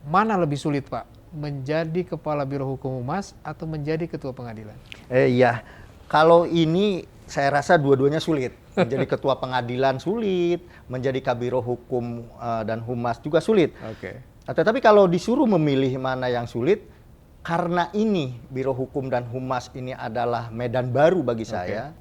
mana lebih sulit Pak? Menjadi Kepala Biro Hukum Humas atau menjadi Ketua Pengadilan? Iya, kalau ini saya rasa dua-duanya sulit. Menjadi Ketua Pengadilan sulit, menjadi Kabiro Hukum dan Humas juga sulit. Oke. Tetapi kalau disuruh memilih mana yang sulit, karena ini Biro Hukum dan Humas ini adalah medan baru bagi saya.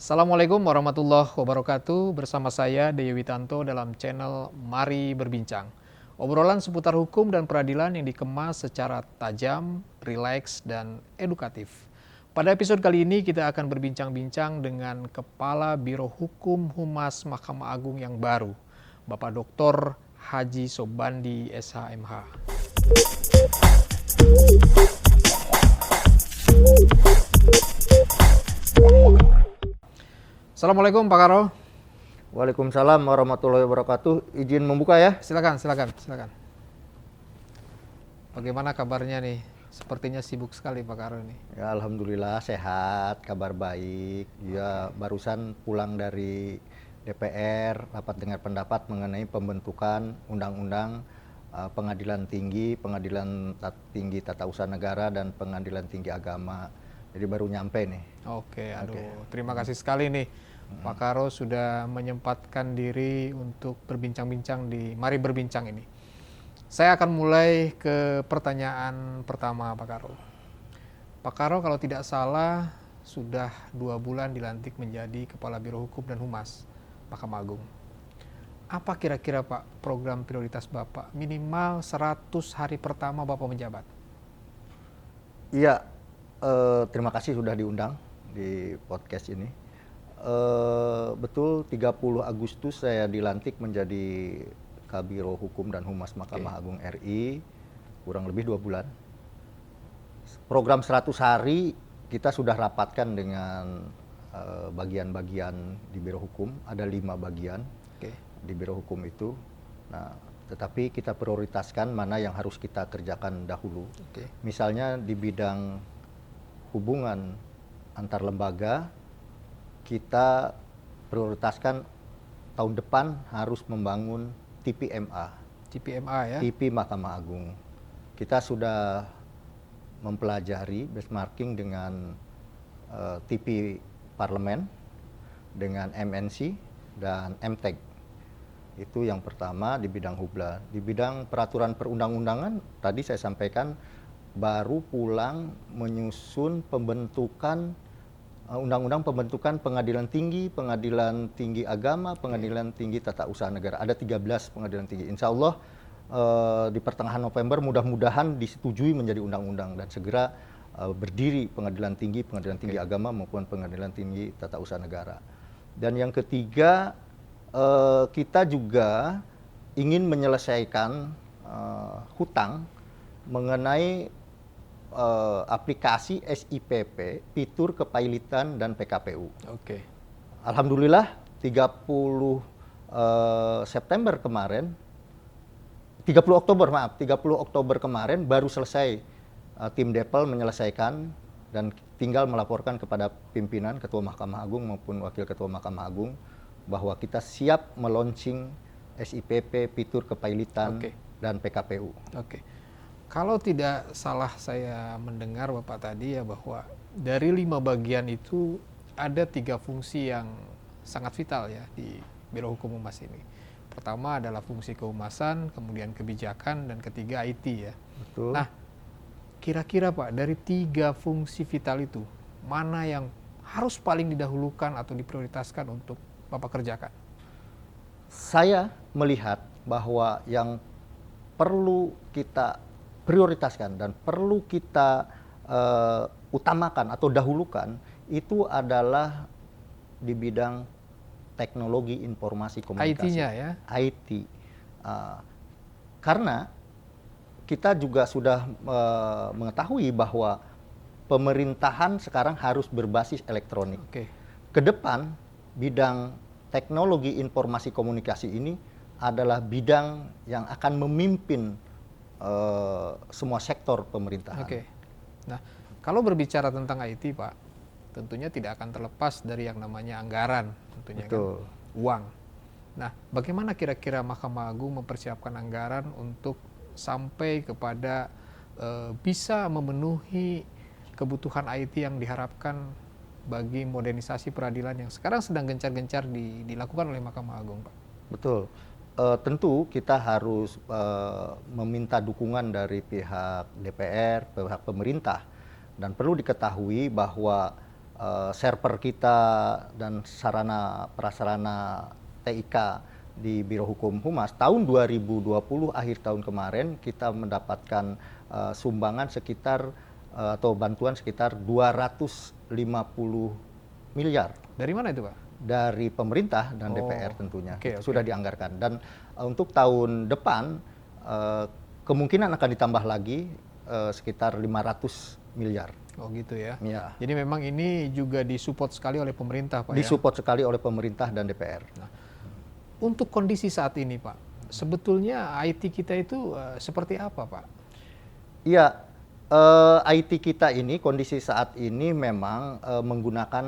Assalamualaikum warahmatullahi wabarakatuh. Bersama saya Dewi Witanto dalam channel Mari Berbincang. Obrolan seputar hukum dan peradilan yang dikemas secara tajam, rileks, dan edukatif. Pada episode kali ini kita akan berbincang-bincang dengan Kepala Biro Hukum Humas Mahkamah Agung yang baru, Bapak Dr. Haji Sobandi SHMH. Assalamualaikum Pak Karo. Waalaikumsalam warahmatullahi wabarakatuh. Izin membuka ya. Silakan. Bagaimana kabarnya nih? Sepertinya sibuk sekali Pak Karo ini. Ya, alhamdulillah sehat, kabar baik. Ya, barusan pulang dari DPR, rapat dengar pendapat mengenai pembentukan undang-undang Pengadilan Tinggi, Tinggi Tata Usaha Negara, dan Pengadilan Tinggi Agama. Jadi baru nyampe nih. Oke. Terima kasih sekali nih Pak Karo sudah menyempatkan diri untuk berbincang-bincang di Mari Berbincang ini. Saya akan mulai ke pertanyaan pertama Pak Karo. Pak Karo kalau tidak salah sudah 2 bulan dilantik menjadi Kepala Biro Hukum dan Humas Mahkamah Agung. Apa kira-kira Pak program prioritas Bapak minimal 100 hari pertama Bapak menjabat? Iya, terima kasih sudah diundang di podcast ini. Betul, 30 Agustus saya dilantik menjadi Kabiro Hukum dan Humas Mahkamah Agung RI, kurang lebih 2 bulan. Program 100 hari kita sudah rapatkan dengan bagian-bagian di Biro Hukum, ada 5 bagian di Biro Hukum itu. Nah, tetapi kita prioritaskan mana yang harus kita kerjakan dahulu. Misalnya di bidang hubungan antar lembaga, kita prioritaskan tahun depan harus membangun TPMA. TPMA ya? TP Mahkamah Agung. Kita sudah mempelajari benchmarking dengan TP Parlemen, dengan MNC, dan MTEK. Itu yang pertama di bidang hubla. Di bidang peraturan perundang-undangan, tadi saya sampaikan baru pulang menyusun pembentukan undang-undang pembentukan Pengadilan Tinggi Agama, Pengadilan Tinggi Tata Usaha Negara. Ada 13 pengadilan tinggi. Insya Allah di pertengahan November mudah-mudahan disetujui menjadi undang-undang dan segera berdiri Pengadilan Tinggi Agama maupun Pengadilan Tinggi Tata Usaha Negara. Dan yang ketiga, kita juga ingin menyelesaikan hutang mengenai aplikasi SIPP, Fitur Kepailitan dan PKPU. Alhamdulillah 30 September kemarin, 30 Oktober kemarin baru selesai tim Depel menyelesaikan dan tinggal melaporkan kepada pimpinan Ketua Mahkamah Agung maupun Wakil Ketua Mahkamah Agung bahwa kita siap meluncing SIPP, Fitur Kepailitan dan PKPU. Kalau tidak salah saya mendengar Bapak tadi ya bahwa dari 5 bagian itu ada 3 fungsi yang sangat vital ya di Biro Hukum Humas ini. Pertama adalah fungsi kehumasan, kemudian kebijakan, dan ketiga IT ya. Betul. Nah, kira-kira Pak dari 3 fungsi vital itu mana yang harus paling didahulukan atau diprioritaskan untuk Bapak kerjakan? Saya melihat bahwa yang perlu kita prioritaskan dan perlu kita utamakan atau dahulukan itu adalah di bidang teknologi informasi komunikasi. IT-nya ya? IT. Karena kita juga sudah mengetahui bahwa pemerintahan sekarang harus berbasis elektronik. Oke. Ke depan, bidang teknologi informasi komunikasi ini adalah bidang yang akan memimpin semua sektor pemerintahan. Oke. Nah, kalau berbicara tentang IT, Pak, tentunya tidak akan terlepas dari yang namanya anggaran, tentunya Betul. kan, uang. Nah, bagaimana kira-kira Mahkamah Agung mempersiapkan anggaran untuk sampai kepada bisa memenuhi kebutuhan IT yang diharapkan bagi modernisasi peradilan yang sekarang sedang gencar-gencar dilakukan oleh Mahkamah Agung, Pak? Betul. Tentu kita harus meminta dukungan dari pihak DPR, pihak pemerintah, dan perlu diketahui bahwa server kita dan sarana prasarana TIK di Biro Hukum Humas tahun 2020 akhir tahun kemarin kita mendapatkan sumbangan sekitar atau bantuan sekitar 250 miliar. Dari mana itu, Pak? Dari pemerintah dan DPR tentunya. Oke. Sudah dianggarkan. Dan untuk tahun depan kemungkinan akan ditambah lagi sekitar 500 miliar. Oh gitu ya. Ya. Jadi memang ini juga disupport sekali oleh pemerintah, Pak, Disupport sekali oleh pemerintah dan DPR. Nah, untuk kondisi saat ini, Pak, sebetulnya IT kita itu seperti apa, Pak? Iya, IT kita ini kondisi saat ini memang menggunakan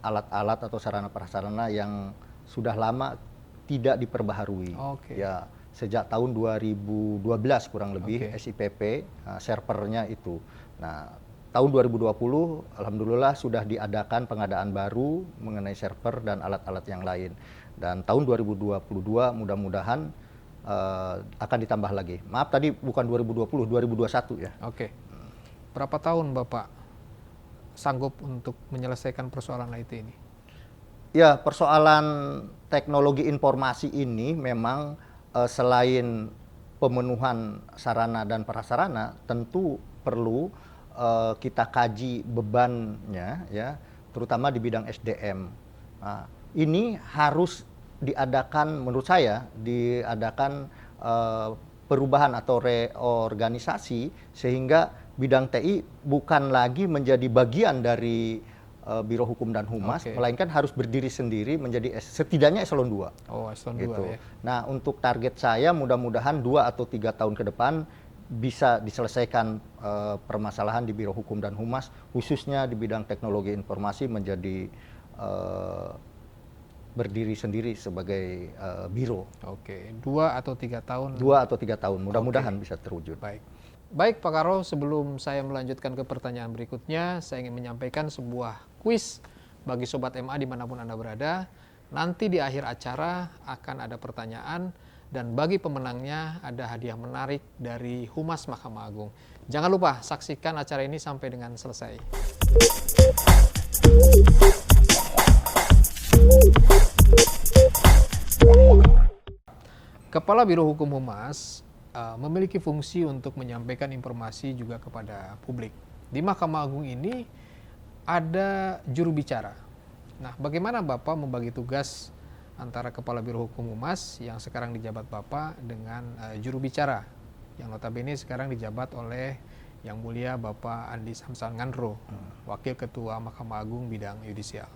alat-alat atau sarana prasarana yang sudah lama tidak diperbaharui. Oke. Ya, sejak tahun 2012 kurang lebih SIPP servernya itu. Nah, tahun 2020 alhamdulillah sudah diadakan pengadaan baru mengenai server dan alat-alat yang lain. Dan tahun 2022 mudah-mudahan akan ditambah lagi. Maaf tadi bukan 2020, 2021 ya. Oke. Berapa tahun Bapak sanggup untuk menyelesaikan persoalan IT ini? Ya, persoalan teknologi informasi ini memang selain pemenuhan sarana dan prasarana, tentu perlu kita kaji bebannya, ya, terutama di bidang SDM. Nah, ini harus diadakan, menurut saya, diadakan perubahan atau reorganisasi sehingga bidang TI bukan lagi menjadi bagian dari Biro Hukum dan Humas, melainkan harus berdiri sendiri menjadi setidaknya eselon 2. Oh, eselon 2 gitu. ya. Nah, untuk target saya mudah-mudahan 2 atau 3 tahun ke depan bisa diselesaikan permasalahan di Biro Hukum dan Humas, khususnya di bidang teknologi informasi menjadi berdiri sendiri sebagai biro. Oke, 2 atau 3 tahun. 2 atau 3 tahun, mudah-mudahan bisa terwujud. Baik Pak Karo, sebelum saya melanjutkan ke pertanyaan berikutnya, saya ingin menyampaikan sebuah kuis bagi Sobat MA dimanapun Anda berada. Nanti di akhir acara akan ada pertanyaan, dan bagi pemenangnya ada hadiah menarik dari Humas Mahkamah Agung. Jangan lupa saksikan acara ini sampai dengan selesai. Kepala Biro Hukum Humas memiliki fungsi untuk menyampaikan informasi juga kepada publik. Di Mahkamah Agung ini ada juru bicara. Nah, bagaimana Bapak membagi tugas antara Kepala Biro Hukum Humas yang sekarang dijabat Bapak dengan juru bicara yang notabene sekarang dijabat oleh Yang Mulia Bapak Andi Samsan Ngandro, Wakil Ketua Mahkamah Agung bidang yudisial.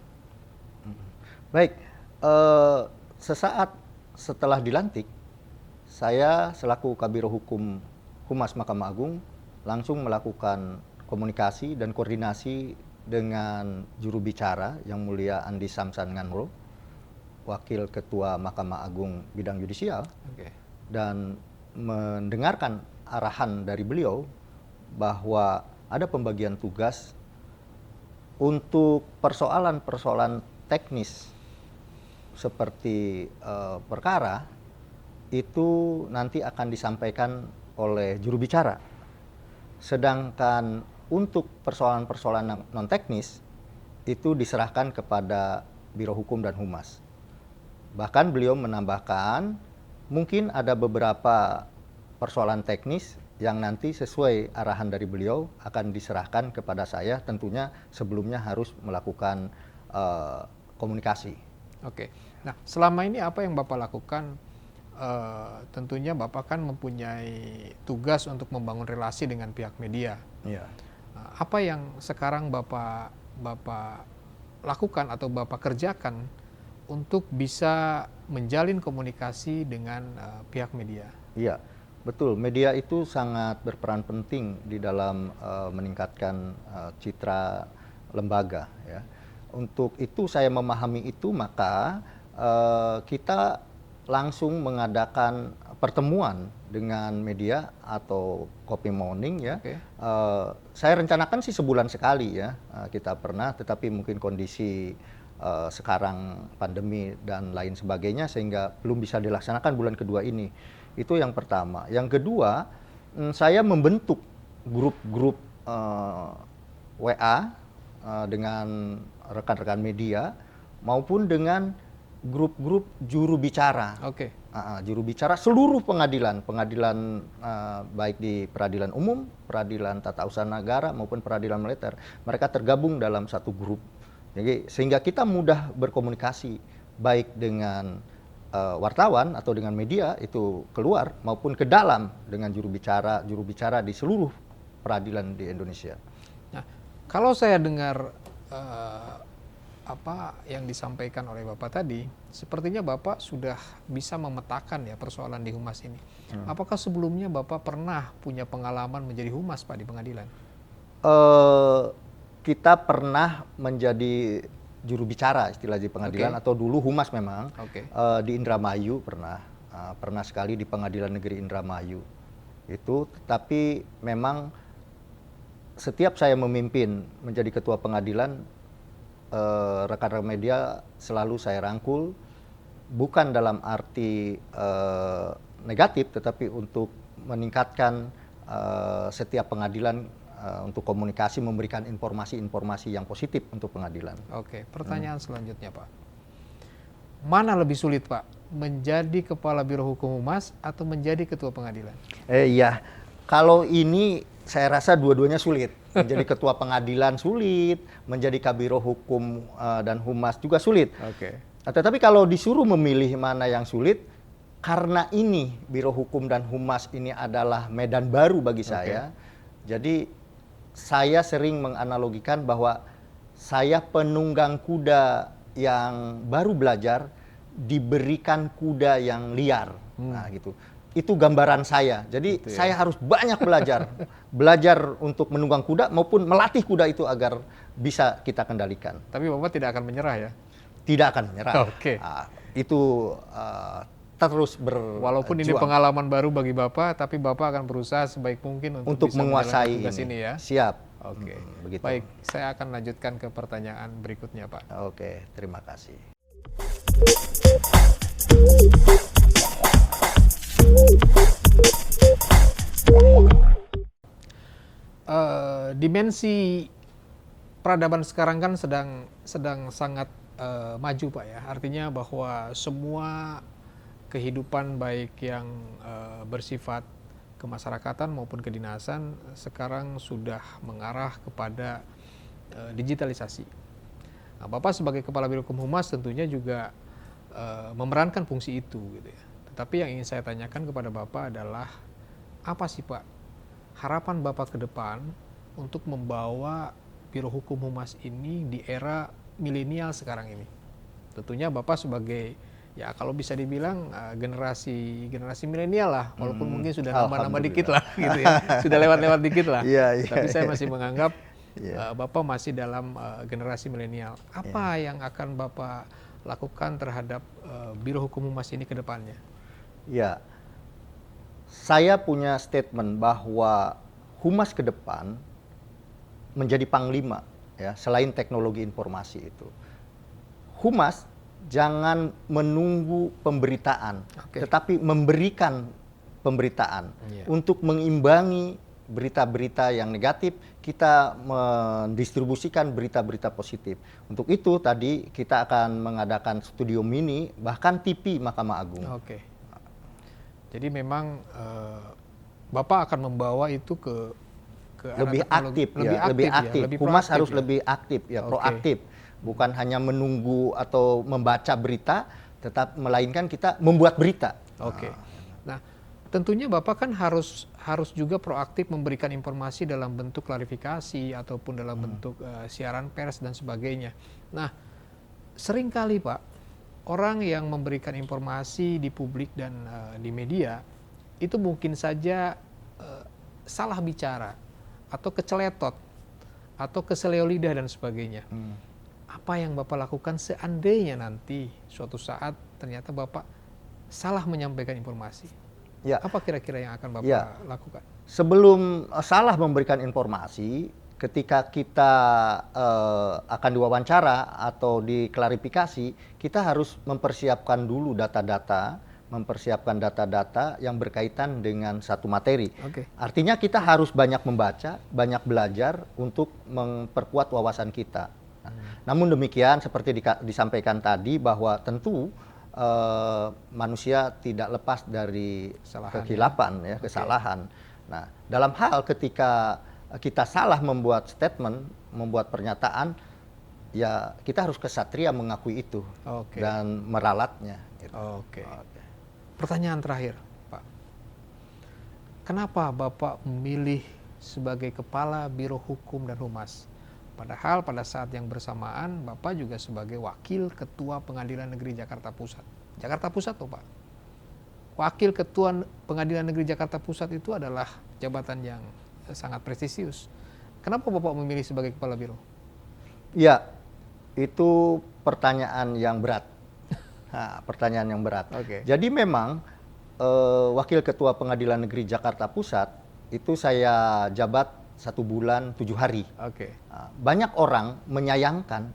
Baik, sesaat setelah dilantik, saya selaku Kabiro Hukum Humas Mahkamah Agung langsung melakukan komunikasi dan koordinasi dengan juru bicara Yang Mulia Andi Samsan Ngandro, Wakil Ketua Mahkamah Agung bidang yudisial, dan mendengarkan arahan dari beliau bahwa ada pembagian tugas untuk persoalan-persoalan teknis seperti perkara itu nanti akan disampaikan oleh juru bicara. Sedangkan untuk persoalan-persoalan non teknis itu diserahkan kepada Biro Hukum dan Humas. Bahkan beliau menambahkan mungkin ada beberapa persoalan teknis yang nanti sesuai arahan dari beliau akan diserahkan kepada saya, tentunya sebelumnya harus melakukan komunikasi. Oke. Nah, selama ini apa yang Bapak lakukan? Tentunya Bapak kan mempunyai tugas untuk membangun relasi dengan pihak media. Iya. Apa yang sekarang Bapak lakukan atau Bapak kerjakan untuk bisa menjalin komunikasi dengan pihak media? Iya, betul. Media itu sangat berperan penting di dalam meningkatkan citra lembaga, ya. Untuk itu saya memahami itu, maka kita langsung mengadakan pertemuan dengan media atau Kopi Morning, ya. Oke. Saya rencanakan sih sebulan sekali, ya. Kita pernah, tetapi mungkin kondisi sekarang pandemi dan lain sebagainya sehingga belum bisa dilaksanakan bulan kedua ini. Itu yang pertama. Yang kedua, saya membentuk grup-grup WA dengan rekan-rekan media maupun dengan grup-grup juru bicara. Oke. Juru bicara seluruh pengadilan baik di peradilan umum, peradilan tata usaha negara maupun peradilan militer. Mereka tergabung dalam satu grup. Jadi sehingga kita mudah berkomunikasi baik dengan wartawan atau dengan media itu keluar maupun ke dalam dengan juru bicara di seluruh peradilan di Indonesia. Nah, kalau saya dengar apa yang disampaikan oleh Bapak tadi, sepertinya Bapak sudah bisa memetakan ya persoalan di humas ini. Apakah sebelumnya Bapak pernah punya pengalaman menjadi humas, Pak, di pengadilan? Kita pernah menjadi juru bicara istilah di pengadilan, atau dulu humas memang. Di Indramayu pernah sekali di Pengadilan Negeri Indramayu itu, tetapi memang setiap saya memimpin menjadi ketua pengadilan, rekan-rekan media selalu saya rangkul, bukan dalam arti negatif, tetapi untuk meningkatkan setiap pengadilan untuk komunikasi, memberikan informasi-informasi yang positif untuk pengadilan. Oke, pertanyaan selanjutnya, Pak. Mana lebih sulit, Pak? Menjadi Kepala Biro Hukum Humas atau menjadi Ketua Pengadilan? Iya, kalau ini saya rasa dua-duanya sulit. Menjadi Ketua Pengadilan sulit, menjadi Kabiro Hukum dan Humas juga sulit. Oke. Tetapi kalau disuruh memilih mana yang sulit, karena ini Biro Hukum dan Humas ini adalah medan baru bagi saya. Jadi saya sering menganalogikan bahwa saya penunggang kuda yang baru belajar diberikan kuda yang liar. Nah, gitu. Itu gambaran saya. Jadi saya harus banyak belajar untuk menunggang kuda maupun melatih kuda itu agar bisa kita kendalikan. Tapi Bapak tidak akan menyerah ya? Tidak akan menyerah. Oke. Itu terus walaupun ini pengalaman baru bagi Bapak, tapi Bapak akan berusaha sebaik mungkin untuk bisa menguasai tugas ini ya. Siap. Oke. Begitu. Baik, saya akan lanjutkan ke pertanyaan berikutnya, Pak. Oke, terima kasih. Dimensi peradaban sekarang kan sedang sangat maju, Pak ya. Artinya bahwa semua kehidupan baik yang bersifat kemasyarakatan maupun kedinasan sekarang sudah mengarah kepada digitalisasi. Nah, Bapak sebagai Kepala Biro Hukum Humas tentunya juga memerankan fungsi itu, gitu ya. Tetapi yang ingin saya tanyakan kepada Bapak adalah apa sih, Pak, harapan Bapak ke depan untuk membawa Biro Hukum Humas ini di era milenial sekarang ini? Tentunya Bapak sebagai, ya kalau bisa dibilang generasi milenial lah, walaupun mungkin sudah nambah-nambah dikit lah, gitu ya, sudah lewat-lewat dikit lah. Tapi saya masih menganggap Bapak masih dalam generasi milenial. Apa yang akan Bapak lakukan terhadap Biro Hukum Humas ini ke depannya? Ya, saya punya statement bahwa humas ke depan menjadi panglima, ya, selain teknologi informasi itu. Humas jangan menunggu pemberitaan, tetapi memberikan pemberitaan. Untuk mengimbangi berita-berita yang negatif, kita mendistribusikan berita-berita positif. Untuk itu tadi kita akan mengadakan studio mini, bahkan TV Mahkamah Agung. Jadi memang Bapak akan membawa itu ke lebih aktif, ya, lebih aktif. Humas harus lebih aktif, ya, proaktif. bukan hanya menunggu atau membaca berita, melainkan kita membuat berita. Oke. Nah, tentunya Bapak kan harus juga proaktif memberikan informasi dalam bentuk klarifikasi ataupun dalam bentuk siaran pers dan sebagainya. Nah, seringkali Pak, orang yang memberikan informasi di publik dan di media itu mungkin saja salah bicara atau keceletot atau keseleo lidah dan sebagainya. Apa yang Bapak lakukan seandainya nanti suatu saat ternyata Bapak salah menyampaikan informasi? Ya. Apa kira-kira yang akan Bapak lakukan? Sebelum salah memberikan informasi, ketika kita akan diwawancara atau diklarifikasi, kita harus mempersiapkan dulu data-data yang berkaitan dengan satu materi. Artinya kita harus banyak membaca, banyak belajar untuk memperkuat wawasan kita. Namun demikian, seperti disampaikan tadi, bahwa tentu manusia tidak lepas dari kekhilafan, kesalahan. Nah, dalam hal ketika kita salah membuat statement, membuat pernyataan, ya kita harus kesatria mengakui itu dan meralatnya. Gitu. Pertanyaan terakhir, Pak. Kenapa Bapak memilih sebagai Kepala Biro Hukum dan Humas? Padahal pada saat yang bersamaan Bapak juga sebagai Wakil Ketua Pengadilan Negeri Jakarta Pusat. Jakarta Pusat tuh Pak. Wakil Ketua Pengadilan Negeri Jakarta Pusat itu adalah jabatan yang sangat prestisius. Kenapa Bapak memilih sebagai Kepala Biro? Ya, itu pertanyaan yang berat. Pertanyaan yang berat. Jadi memang Wakil Ketua Pengadilan Negeri Jakarta Pusat itu saya jabat 1 bulan 7 hari. Banyak orang menyayangkan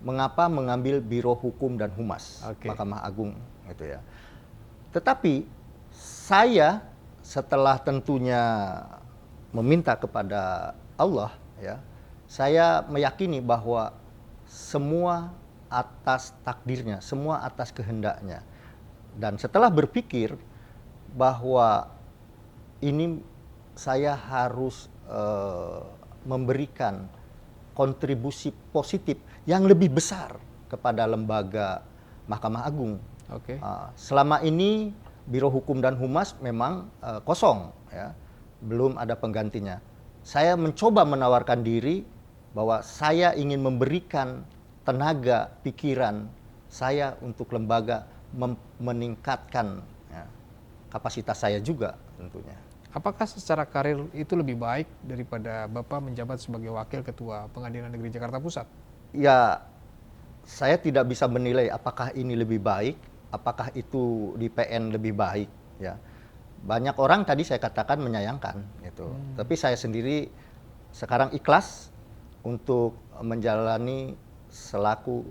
mengapa mengambil Biro Hukum dan Humas Mahkamah Agung, gitu ya. Tetapi saya setelah tentunya meminta kepada Allah, ya, saya meyakini bahwa semua atas takdirnya, semua atas kehendaknya. Dan setelah berpikir bahwa ini saya harus memberikan kontribusi positif yang lebih besar kepada lembaga Mahkamah Agung. Selama ini Biro Hukum dan Humas memang kosong, ya, belum ada penggantinya. Saya mencoba menawarkan diri bahwa saya ingin memberikan tenaga, pikiran saya untuk lembaga meningkatkan kapasitas saya juga tentunya. Apakah secara karir itu lebih baik daripada Bapak menjabat sebagai Wakil Ketua Pengadilan Negeri Jakarta Pusat? Ya, saya tidak bisa menilai apakah ini lebih baik, apakah itu di PN lebih baik. Ya, banyak orang tadi saya katakan menyayangkan, gitu. Tapi saya sendiri sekarang ikhlas untuk menjalani selaku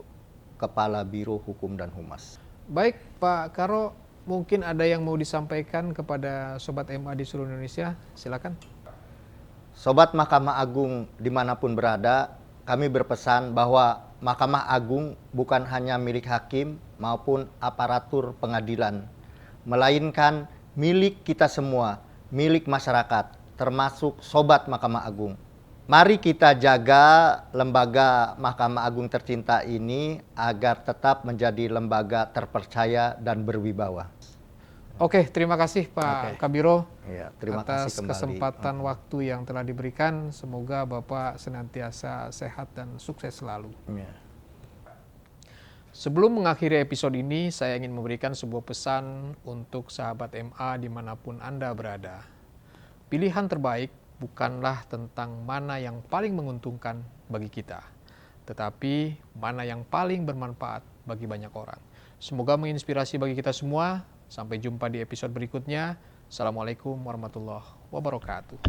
Kepala Biro Hukum dan Humas. Baik, Pak Karo, mungkin ada yang mau disampaikan kepada Sobat MA di seluruh Indonesia, silakan. Sobat Mahkamah Agung dimanapun berada, kami berpesan bahwa Mahkamah Agung bukan hanya milik hakim maupun aparatur pengadilan, melainkan milik kita semua, milik masyarakat, termasuk Sobat Mahkamah Agung. Mari kita jaga lembaga Mahkamah Agung tercinta ini agar tetap menjadi lembaga terpercaya dan berwibawa. Terima kasih Pak Kabiro terima atas kasih kembali. Kesempatan waktu yang telah diberikan. Semoga Bapak senantiasa sehat dan sukses selalu. Sebelum mengakhiri episode ini, saya ingin memberikan sebuah pesan untuk sahabat MA dimanapun Anda berada. Pilihan terbaik bukanlah tentang mana yang paling menguntungkan bagi kita, tetapi mana yang paling bermanfaat bagi banyak orang. Semoga menginspirasi bagi kita semua. Sampai jumpa di episode berikutnya. Assalamualaikum warahmatullahi wabarakatuh.